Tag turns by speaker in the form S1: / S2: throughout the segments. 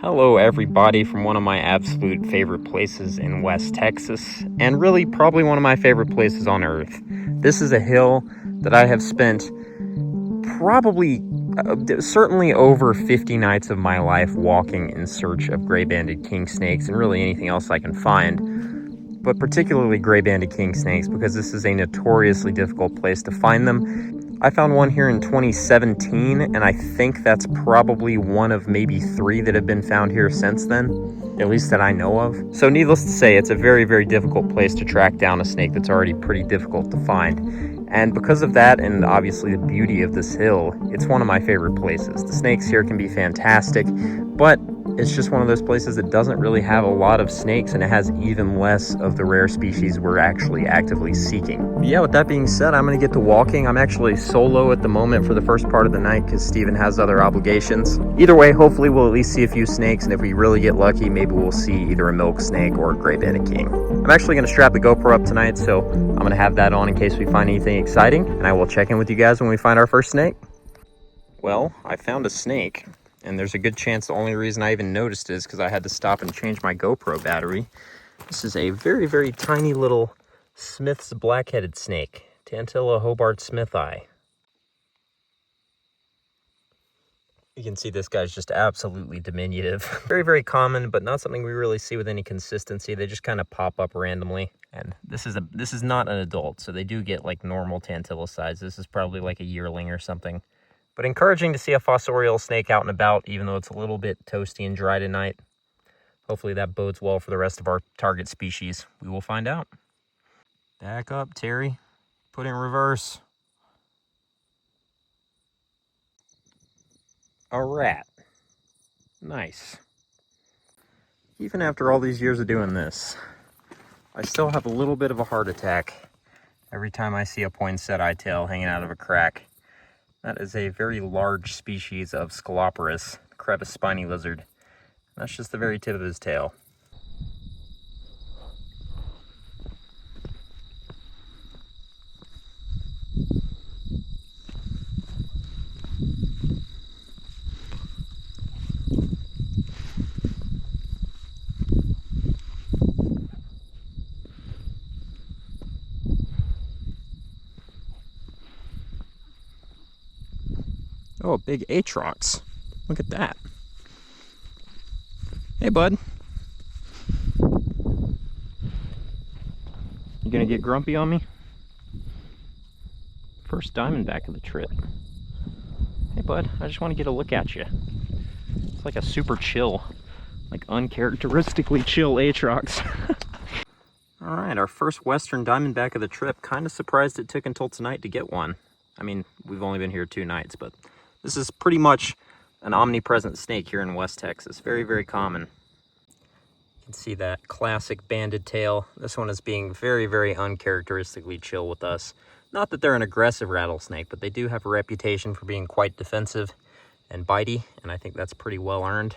S1: Hello everybody from one of my absolute favorite places in West Texas, and really probably one of my favorite places on earth. This is a hill that I have spent probably, certainly over 50 nights of my life walking in search of gray-banded king snakes and really anything else I can find, but particularly gray-banded king snakes because this is a notoriously difficult place to find them. I found one here in 2017, and I think that's probably one of maybe 3 that have been found here since then, at least that I know of. So needless to say, it's a very, very difficult place to track down a snake that's already pretty difficult to find. And because of that, and obviously the beauty of this hill, it's one of my favorite places. The snakes here can be fantastic, but it's just one of those places that doesn't really have a lot of snakes, and it has even less of the rare species we're actually actively seeking. But yeah, with that being said, I'm going to get to walking. I'm actually solo at the moment for the first part of the night because Steven has other obligations. Either way, hopefully we'll at least see a few snakes, and if we really get lucky, maybe we'll see either a milk snake or a gray-banded king. I'm actually going to strap the GoPro up tonight, so I'm going to have that on in case we find anything exciting, and I will check in with you guys when we find our first snake. Well, I found a snake. And there's a good chance the only reason I even noticed it is because I had to stop and change my GoPro battery. This is a very, very tiny little Smith's black-headed snake, Tantilla Hobart Smithii. You can see this guy's just absolutely diminutive. Very, very common, but not something we really see with any consistency. They just kind of pop up randomly. And this is not an adult, so they do get like normal Tantilla size. This is probably like a yearling or something. But encouraging to see a fossorial snake out and about, even though it's a little bit toasty and dry tonight. Hopefully that bodes well for the rest of our target species. We will find out. Back up, Terry. Put in reverse. A rat. Nice. Even after all these years of doing this, I still have a little bit of a heart attack every time I see a poinsettia eyetail hanging out of a crack. That is a very large species of Scoloporus, crevice spiny lizard. That's just the very tip of his tail. Oh, a big Atrox. Look at that. Hey, bud. You gonna get grumpy on me? First diamondback of the trip. Hey, bud, I just want to get a look at you. It's like a super chill, like uncharacteristically chill Atrox. All right, our first western diamondback of the trip. Kind of surprised it took until tonight to get one. I mean, we've only been here 2 nights, but this is pretty much an omnipresent snake here in West Texas. Very, very common. You can see that classic banded tail. This one is being very, very uncharacteristically chill with us. Not that they're an aggressive rattlesnake, but they do have a reputation for being quite defensive and bitey, and I think that's pretty well earned.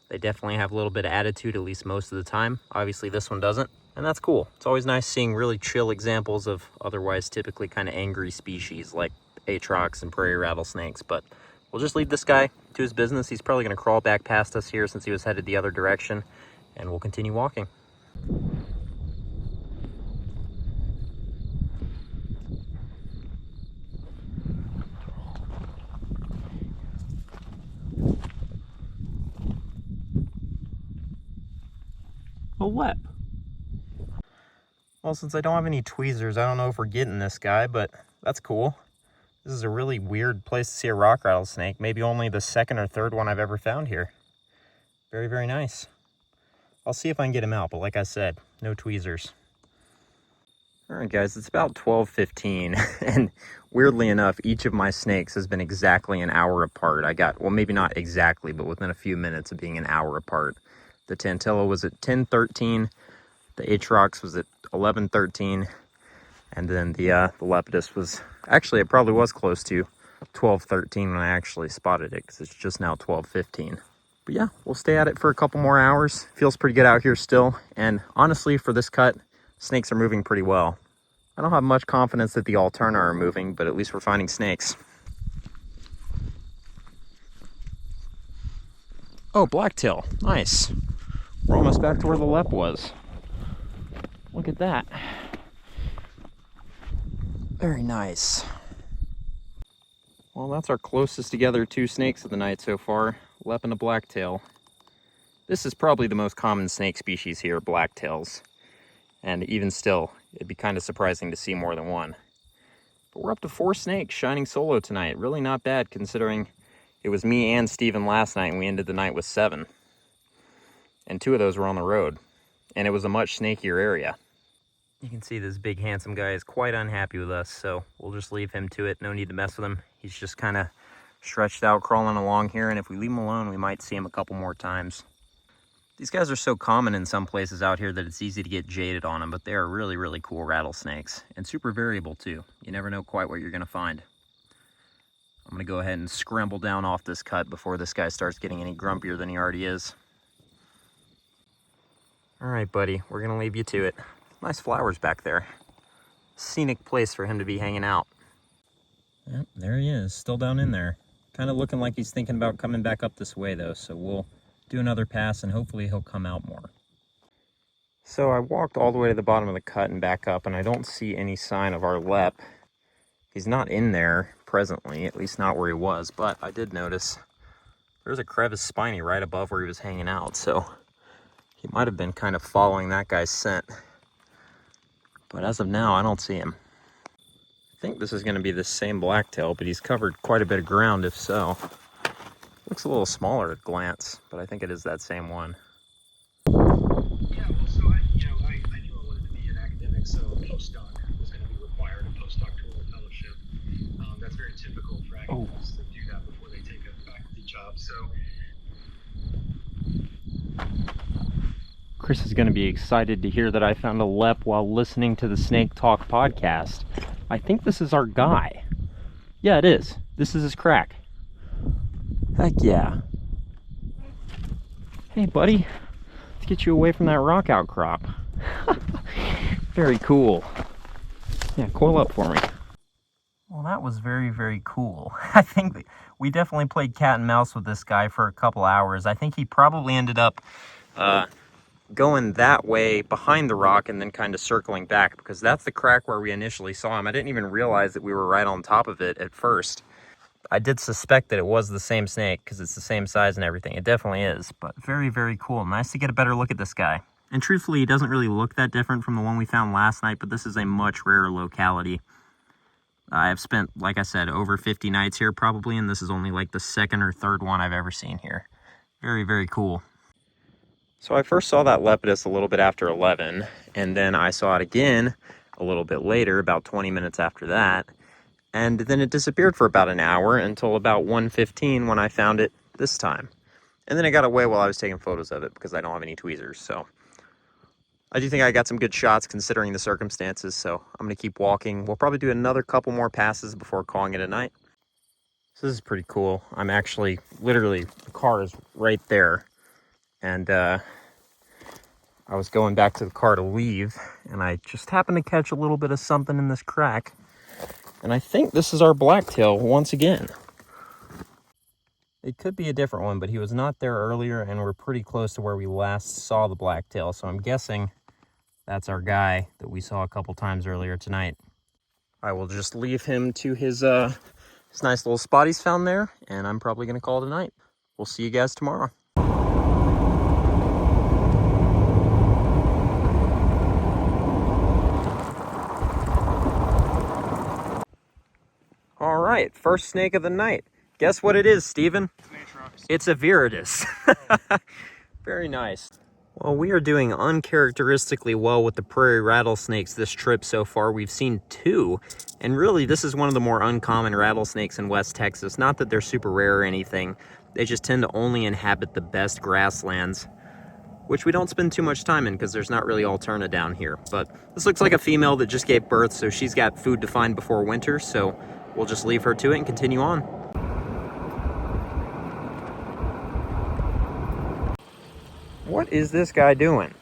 S1: They definitely have a little bit of attitude, at least most of the time. Obviously, this one doesn't, and that's cool. It's always nice seeing really chill examples of otherwise typically kind of angry species like Atrox and prairie rattlesnakes, but we'll just leave this guy to his business. He's probably going to crawl back past us here since he was headed the other direction, and we'll continue walking. A lep. Well, since I don't have any tweezers, I don't know if we're getting this guy, but that's cool. This is a really weird place to see a rock rattlesnake. Maybe only the 2nd or 3rd one I've ever found here. Very, very nice. I'll see if I can get him out, but like I said, no tweezers. All right, guys, it's about 12:15, and weirdly enough, each of my snakes has been exactly an hour apart. I got, well, maybe not exactly, but within a few minutes of being an hour apart. The Tantilla was at 10:13, the Atrox was at 11:13, and then the Lepidus was, actually it probably was close to 12:13 when I actually spotted it, because it's just now 12:15. But yeah, we'll stay at it for a couple more hours. Feels pretty good out here still, and honestly, for this cut, snakes are moving pretty well. I don't have much confidence that the Alterna are moving, but at least we're finding snakes. Oh, blacktail. Nice. We're almost back to where the lep was. Look at that. Very nice. Well, that's our closest together two snakes of the night so far, lep and a blacktail. This is probably the most common snake species here, blacktails. And even still, it'd be kind of surprising to see more than one. But we're up to 4 snakes shining solo tonight. Really not bad considering it was me and Steven last night and we ended the night with 7. And 2 of those were on the road. And it was a much snakier area. You can see this big handsome guy is quite unhappy with us, so we'll just leave him to it. No need to mess with him. He's just kind of stretched out crawling along here, and if we leave him alone, we might see him a couple more times. These guys are so common in some places out here that it's easy to get jaded on them, but they are really, really cool rattlesnakes, and super variable too. You never know quite what you're going to find. I'm going to go ahead and scramble down off this cut before this guy starts getting any grumpier than he already is. All right, buddy, we're going to leave you to it. Nice flowers back there. Scenic place for him to be hanging out. Yep, there he is, still down in there. Kind of looking like he's thinking about coming back up this way though, so we'll do another pass and hopefully he'll come out more. So I walked all the way to the bottom of the cut and back up, and I don't see any sign of our lep. He's not in there presently, at least not where he was, but I did notice there's a crevice spiny right above where he was hanging out, so he might have been kind of following that guy's scent. But as of now, I don't see him. I think this is going to be the same blacktail, but he's covered quite a bit of ground if so. Looks a little smaller at a glance, but I think it is that same one.
S2: Yeah, well, so I knew I wanted to be an academic, so postdoc was going to be required, a postdoctoral fellowship. That's very typical for academics to do that before they take a faculty job. So
S1: Chris is going to be excited to hear that I found a lep while listening to the Snake Talk podcast. I think this is our guy. Yeah, it is. This is his crack. Heck yeah. Hey, buddy. Let's get you away from that rock outcrop. Very cool. Yeah, coil up for me. Well, that was very, very cool. I think we definitely played cat and mouse with this guy for a couple hours. I think he probably ended up going that way behind the rock and then kind of circling back, because that's the crack where we initially saw him. I didn't even realize that we were right on top of it at first. I did suspect that it was the same snake because it's the same size and everything. It definitely is, but very, very cool. Nice to get a better look at this guy. And truthfully, he doesn't really look that different from the one we found last night, but this is a much rarer locality. I have spent, like I said, over 50 nights here probably, and this is only like the 2nd or 3rd one I've ever seen here. Very, very cool. So I first saw that lepidus a little bit after 11, and then I saw it again a little bit later, about 20 minutes after that, and then it disappeared for about an hour until about 1:15 when I found it this time. And then it got away while I was taking photos of it because I don't have any tweezers, so I do think I got some good shots considering the circumstances, so I'm going to keep walking. We'll probably do another couple more passes before calling it a night. So this is pretty cool. I'm actually, literally, the car is right there. And I was going back to the car to leave, and I just happened to catch a little bit of something in this crack. And I think this is our blacktail once again. It could be a different one, but he was not there earlier, and we're pretty close to where we last saw the blacktail. So I'm guessing that's our guy that we saw a couple times earlier tonight. I will just leave him to his nice little spot he's found there, and I'm probably going to call it a night. We'll see you guys tomorrow. All right, first snake of the night. Guess what it is, Steven? It's a viridis. Very nice. Well, we are doing uncharacteristically well with the prairie rattlesnakes this trip so far. We've seen 2, and really this is one of the more uncommon rattlesnakes in West Texas. Not that they're super rare or anything. They just tend to only inhabit the best grasslands, which we don't spend too much time in because there's not really alterna down here. But this looks like a female that just gave birth, so she's got food to find before winter, so we'll just leave her to it and continue on. What is this guy doing?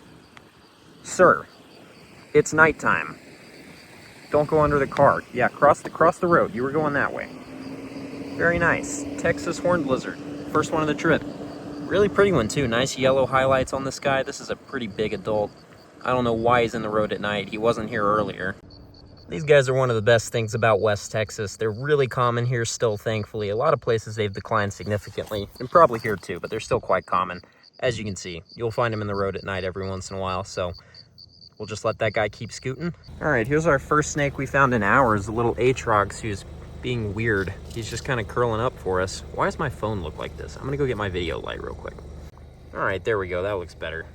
S1: Sir, it's nighttime. Don't go under the car. Yeah, cross the road. You were going that way. Very nice. Texas horned lizard. First one of the trip. Really pretty one too. Nice yellow highlights on this guy. This is a pretty big adult. I don't know why he's in the road at night. He wasn't here earlier. These guys are one of the best things about West Texas. They're really common here still, thankfully. A lot of places they've declined significantly, and probably here too, but they're still quite common. As you can see, you'll find them in the road at night every once in a while, so we'll just let that guy keep scooting. All right, here's our first snake we found in hours, a little Atrox who's being weird. He's just kind of curling up for us. Why does my phone look like this? I'm gonna go get my video light real quick. All right, there we go, that looks better.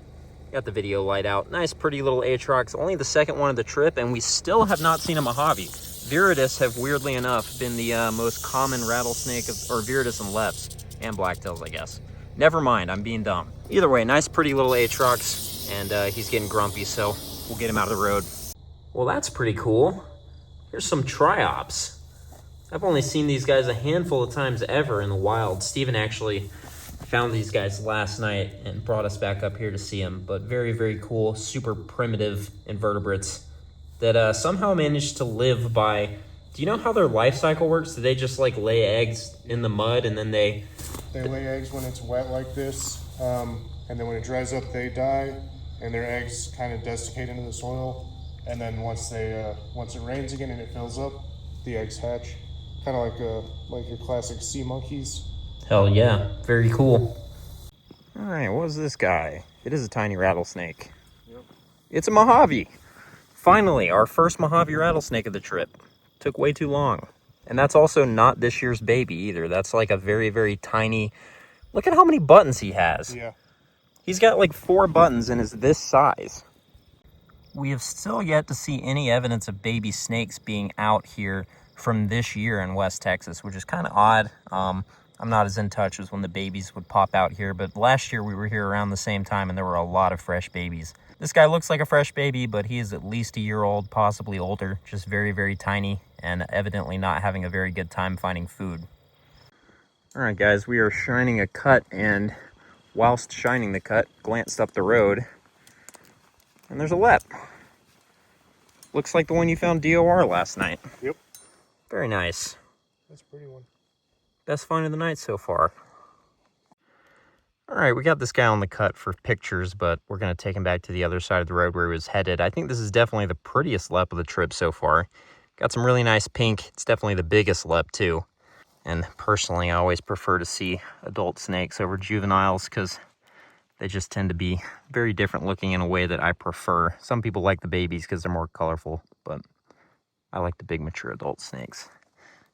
S1: Got the video light out. Nice, pretty little Atrox. Only the second one of the trip, and we still have not seen a Mojave. Viridis have, weirdly enough, been the most common rattlesnake, or Viridis and Leps, and blacktails, I guess. Never mind, I'm being dumb. Either way, nice, pretty little Atrox, and he's getting grumpy, so we'll get him out of the road. Well, that's pretty cool. Here's some triops. I've only seen these guys a handful of times ever in the wild. Steven actually found these guys last night and brought us back up here to see them, but very, very cool, super primitive invertebrates that somehow managed to live by. Do you know how their life cycle works? Do they just like lay eggs in the mud and then they
S3: lay eggs when it's wet like this, and then when it dries up they die and their eggs kind of desiccate into the soil, and then once it rains again and it fills up, the eggs hatch, kind of like your classic sea monkeys.
S1: Hell yeah, very cool. All right, what is this guy? It is a tiny rattlesnake.
S3: Yep.
S1: It's a Mojave. Finally, our first Mojave rattlesnake of the trip. Took way too long. And that's also not this year's baby either. That's like a very, very tiny, look at how many buttons he has.
S3: Yeah.
S1: He's got like 4 buttons and is this size. We have still yet to see any evidence of baby snakes being out here from this year in West Texas, which is kind of odd. I'm not as in touch as when the babies would pop out here, but last year we were here around the same time and there were a lot of fresh babies. This guy looks like a fresh baby, but he is at least a year old, possibly older, just very, very tiny, and evidently not having a very good time finding food. All right, guys, we are shining a cut, and whilst shining the cut, glanced up the road, and there's a lep. Looks like the one you found DOR last night.
S3: Yep.
S1: Very nice.
S3: That's a pretty one.
S1: Best find of the night so far. All right, we got this guy on the cut for pictures, but we're going to take him back to the other side of the road where he was headed. I think this is definitely the prettiest lep of the trip so far. Got some really nice pink. It's definitely the biggest lep too. And personally, I always prefer to see adult snakes over juveniles because they just tend to be very different looking in a way that I prefer. Some people like the babies because they're more colorful, but I like the big mature adult snakes.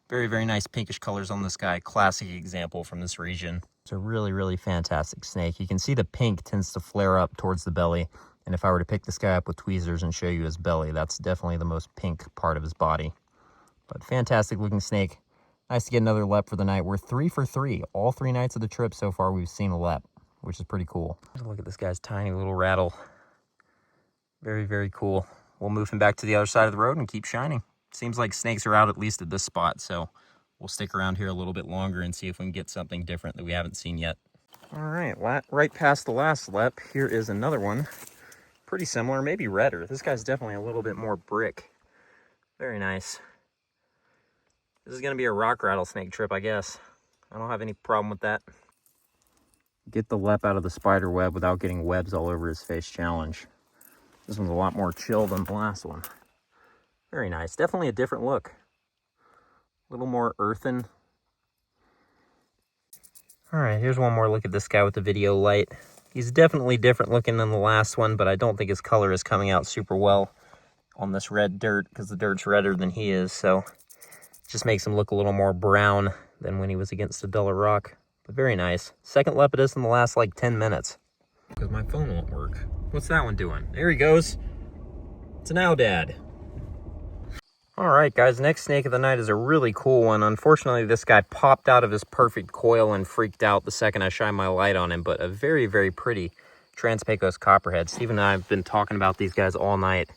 S1: Very, very nice pinkish colors on this guy. Classic example from this region. It's a really, really fantastic snake. You can see the pink tends to flare up towards the belly. And if I were to pick this guy up with tweezers and show you his belly, that's definitely the most pink part of his body. But fantastic looking snake. Nice to get another lep for the night. We're 3 for 3. All 3 nights of the trip so far, we've seen a lep, which is pretty cool. Look at this guy's tiny little rattle. Very, very cool. We'll move him back to the other side of the road and keep shining. Seems like snakes are out at least at this spot, so we'll stick around here a little bit longer and see if we can get something different that we haven't seen yet. All right, right past the last lep, here is another one. Pretty similar, maybe redder. This guy's definitely a little bit more brick. Very nice. This is going to be a rock rattlesnake trip, I guess. I don't have any problem with that. Get the lep out of the spider web without getting webs all over his face challenge. This one's a lot more chill than the last one. Very nice. Definitely a different look. A little more earthen. All right, here's one more look at this guy with the video light. He's definitely different looking than the last one, but I don't think his color is coming out super well on this red dirt because the dirt's redder than he is, so it just makes him look a little more brown than when he was against a duller rock. But very nice. Second lepidus in the last like 10 minutes. Because my phone won't work. What's that one doing? There he goes. It's an Owdad. All right, guys, next snake of the night is a really cool one. Unfortunately, this guy popped out of his perfect coil and freaked out the second I shined my light on him, but a very, very pretty Trans-pecos copperhead. Steve and I have been talking about these guys all night.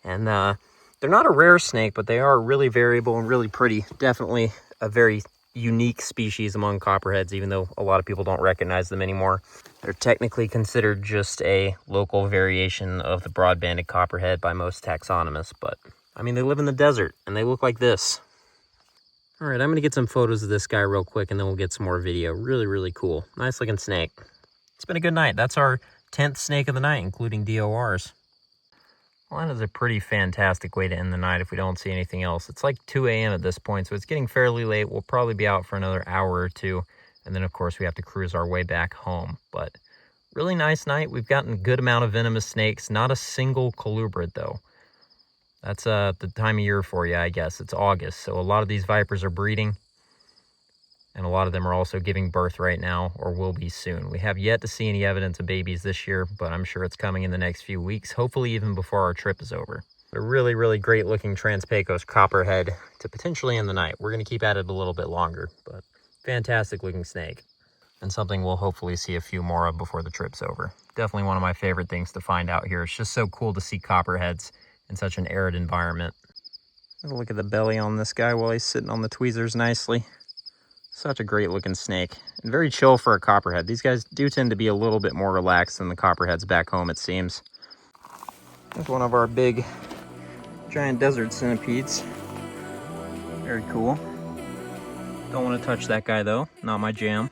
S1: And they're not a rare snake, but they are really variable and really pretty. Definitely a very unique species among copperheads, even though a lot of people don't recognize them anymore. They're technically considered just a local variation of the broad-banded copperhead by most taxonomists, but I mean, they live in the desert, and they look like this. All right, I'm gonna get some photos of this guy real quick and then we'll get some more video. Really, really cool. Nice looking snake. It's been a good night. That's our 10th snake of the night, including DORs. Well, that is a pretty fantastic way to end the night if we don't see anything else. It's like 2 a.m. at this point, so it's getting fairly late. We'll probably be out for another hour or two. And then, of course, we have to cruise our way back home. But really nice night. We've gotten a good amount of venomous snakes. Not a single colubrid, though. That's the time of year for you, I guess. It's August, so a lot of these vipers are breeding. And a lot of them are also giving birth right now, or will be soon. We have yet to see any evidence of babies this year, but I'm sure it's coming in the next few weeks, hopefully even before our trip is over. A really, really great looking Trans-pecos copperhead to potentially end the night. We're going to keep at it a little bit longer, but fantastic looking snake. And something we'll hopefully see a few more of before the trip's over. Definitely one of my favorite things to find out here. It's just so cool to see copperheads in such an arid environment. Look at the belly on this guy while he's sitting on the tweezers nicely. Such a great looking snake and very chill for a copperhead. These guys do tend to be a little bit more relaxed than the copperheads back home, it seems. There's one of our big giant desert centipedes. Very cool. Don't want to touch that guy though, not my jam.